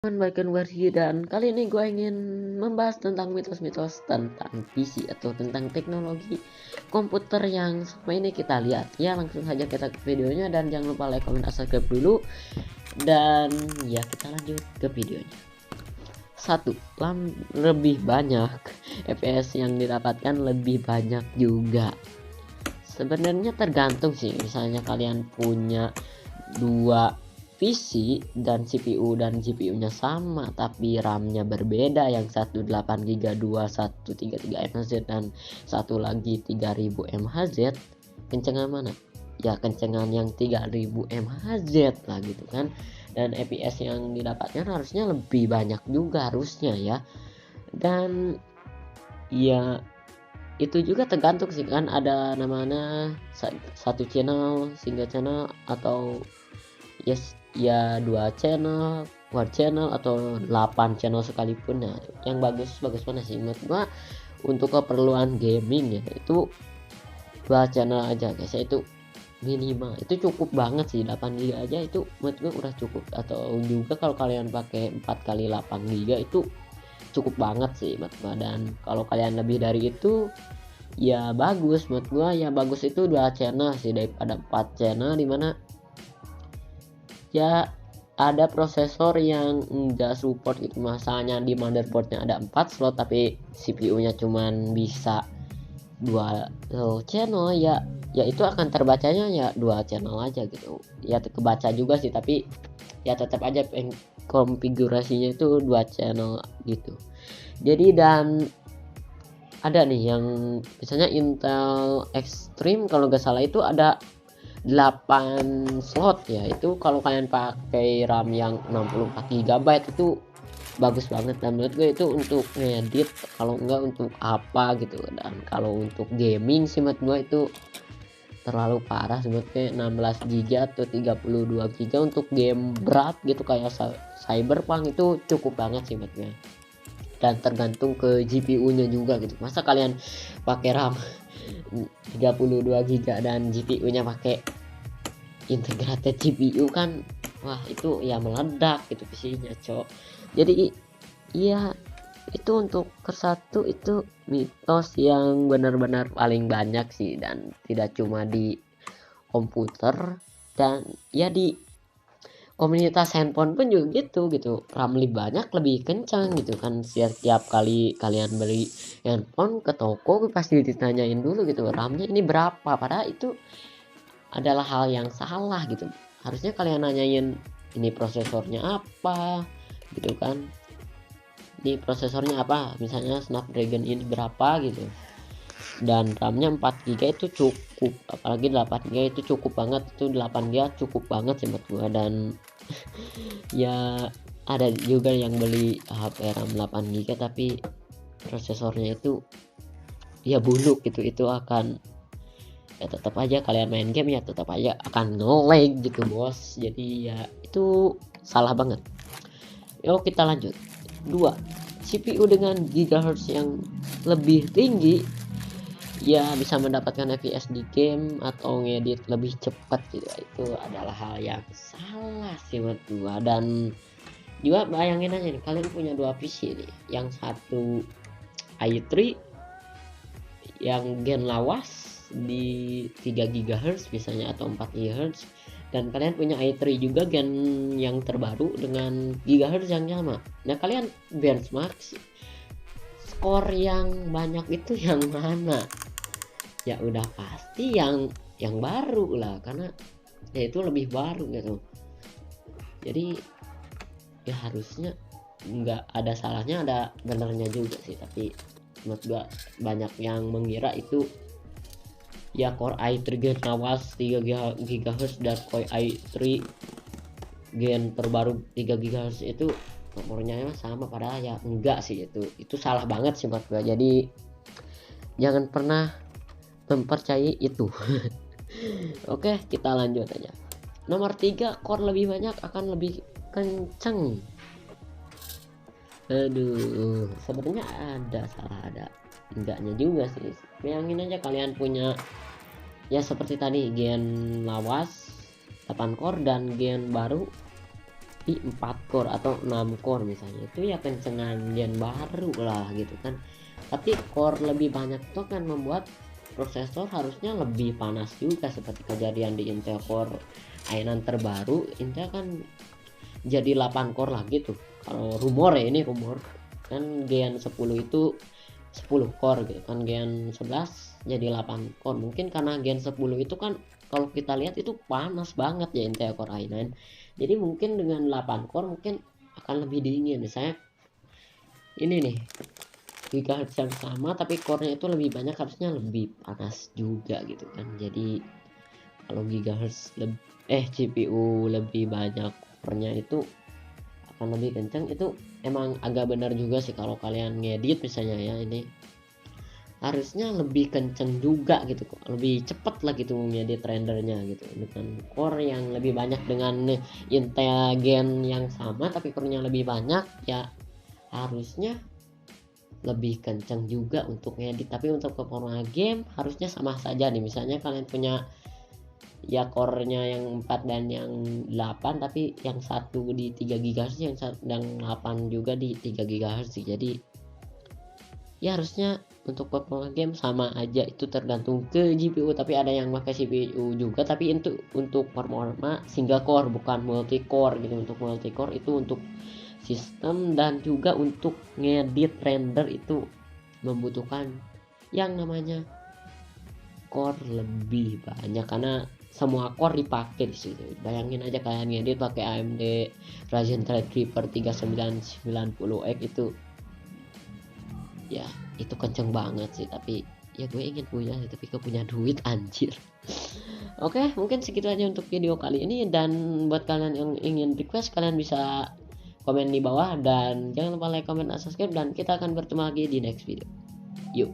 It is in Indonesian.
Balikan lagi dan kali ini gue ingin membahas tentang mitos-mitos tentang PC atau tentang teknologi komputer yang selama ini kita lihat. Ya, langsung saja kita ke videonya dan jangan lupa like, comment, dan subscribe dulu. Dan ya, kita lanjut ke videonya. 1. Lebih banyak FPS yang didapatkan lebih banyak juga. Sebenarnya tergantung sih, misalnya kalian punya dua PC dan CPU dan GPU-nya sama tapi RAM-nya berbeda, yang satu 8 GB, 133 MHz dan satu lagi 3000 MHz, kencengan mana? Ya kencengan yang 3000 MHz lah gitu kan. Dan FPS yang didapatkan harusnya lebih banyak juga harusnya ya. Dan ya itu juga tergantung sih kan, ada namanya satu channel, single channel, atau yes ya dua channel, quad channel, atau 8 channel sekalipun. Nah, yang bagus mana sih menurut gua untuk keperluan gaming ya itu 2 channel aja guys ya, itu minimal itu cukup banget sih. 8 GB aja itu menurut gua udah cukup, atau juga kalau kalian pakai 4 kali 8 GB itu cukup banget sih menurut gua. Dan kalau kalian lebih dari itu ya bagus menurut gua, ya bagus itu 2 channel sih daripada 4 channel, dimana ya ada prosesor yang enggak support gitu. Masalahnya di motherboardnya ada 4 slot tapi CPU-nya cuman bisa 2 channel, ya itu akan terbacanya ya 2 channel aja gitu. Ya kebaca juga sih, tapi ya tetap aja konfigurasinya itu 2 channel gitu. Jadi dan ada nih yang misalnya Intel Extreme kalau nggak salah itu ada 8 slot ya. Itu kalau kalian pakai RAM yang 64 GB itu bagus banget, dan menurut gue itu untuk ngedit, kalau enggak untuk apa gitu. Dan kalau untuk gaming sih menurut gue itu terlalu parah sebetulnya. 16 GB atau 32 GB untuk game berat gitu kayak Cyberpunk itu cukup banget sih menurut gue. Dan tergantung ke GPU-nya juga gitu. Masa kalian pakai RAM 32 GB dan GPU-nya pakai integrated GPU kan, wah itu ya meledak gitu PC-nya cok. Jadi iya, itu untuk ke-1 itu mitos yang benar-benar paling banyak sih, dan tidak cuma di komputer dan ya di komunitas handphone pun juga gitu. RAM lebih banyak lebih kencang gitu kan. Setiap kali kalian beli handphone ke toko pasti ditanyain dulu gitu, RAM-nya ini berapa, padahal itu adalah hal yang salah gitu. Harusnya kalian nanyain ini prosesornya apa gitu kan, ini prosesornya apa, misalnya Snapdragon ini berapa gitu, dan RAM-nya 4 GB itu cukup, apalagi 8 GB itu cukup banget. Itu 8 GB cukup banget sih menurut gua. Dan ya ada juga yang beli HP RAM 8 GB tapi prosesornya itu ya buluk gitu. Itu akan ya tetap aja kalian main game ya tetap aja akan nge-lag gitu bos. Jadi ya itu salah banget. Yuk kita lanjut. 2. CPU dengan gigahertz yang lebih tinggi ya bisa mendapatkan FPS di game atau ngedit lebih cepat gitu. Itu adalah hal yang salah sih menurut gua. Dan juga bayangin aja nih, kalian punya 2 PC nih, yang satu i3 yang gen lawas di 3 GHz misalnya atau 4 GHz, dan kalian punya i3 juga gen yang terbaru dengan gigahertz yang sama. Nah kalian benchmark skor yang banyak itu yang mana? Ya udah pasti yang baru lah, karena ya itu lebih baru gitu. Jadi ya harusnya nggak ada salahnya, ada benernya juga sih. Tapi menurut gua banyak yang mengira itu ya Core i3 gen lawas 3 GHz dan Core i3 gen terbaru 3 GHz itu nomornya sama, padahal ya enggak sih. Itu salah banget sih menurut gua. Jadi jangan pernah mempercayai itu. Oke kita lanjut aja. Nomor 3, core lebih banyak akan lebih kenceng. Aduh, sebenarnya ada enggaknya juga sih. Bayangin aja kalian punya ya seperti tadi gen lawas 8 core dan gen baru di 4 core atau 6 core misalnya, itu ya kencengan gen baru lah gitu kan. Tapi core lebih banyak itu kan membuat prosesor harusnya lebih panas juga, seperti kejadian di Intel Core i9 terbaru. Intel kan jadi 8 core lagi tuh, kalau rumor ya, ini rumor kan Gen 10 itu 10 core gitu kan, Gen 11 jadi 8 core. Mungkin karena Gen 10 itu kan kalau kita lihat itu panas banget ya Intel Core i9, jadi mungkin dengan 8 core mungkin akan lebih dingin. Misalnya ini nih, gigahertz yang sama tapi core-nya itu lebih banyak, harusnya lebih panas juga gitu kan. Jadi kalau gigahertz CPU lebih banyak core-nya itu akan lebih kencang. Itu emang agak benar juga sih kalau kalian ngedit misalnya ya, ini harusnya lebih kenceng juga gitu kok, lebih cepet lah gitu ngedit rendernya gitu, dengan core yang lebih banyak. Dengan Intel Gen yang sama tapi core-nya lebih banyak, ya harusnya lebih kenceng juga untuk ngedit. Tapi untuk performa game harusnya sama saja nih. Misalnya kalian punya ya core-nya yang 4 dan yang 8, tapi yang satu di 3 GHz, yang 8 juga di 3 GHz sih. Jadi ya harusnya untuk performa game sama aja, itu tergantung ke GPU. Tapi ada yang pakai CPU juga, tapi untuk performa single core bukan multi core gitu. Untuk multi core itu untuk sistem dan juga untuk ngedit render itu membutuhkan yang namanya core lebih banyak, karena semua core dipakai di situ. Bayangin aja kalian ngedit pakai AMD Ryzen Threadripper 3990X itu, ya itu kenceng banget sih. Tapi ya gue ingin punya sih, tapi gak punya duit anjir. Oke, mungkin segitu aja untuk video kali ini. Dan buat kalian yang ingin request, kalian bisa komen di bawah, dan jangan lupa like, comment, dan subscribe, dan kita akan bertemu lagi di next video. Yuk.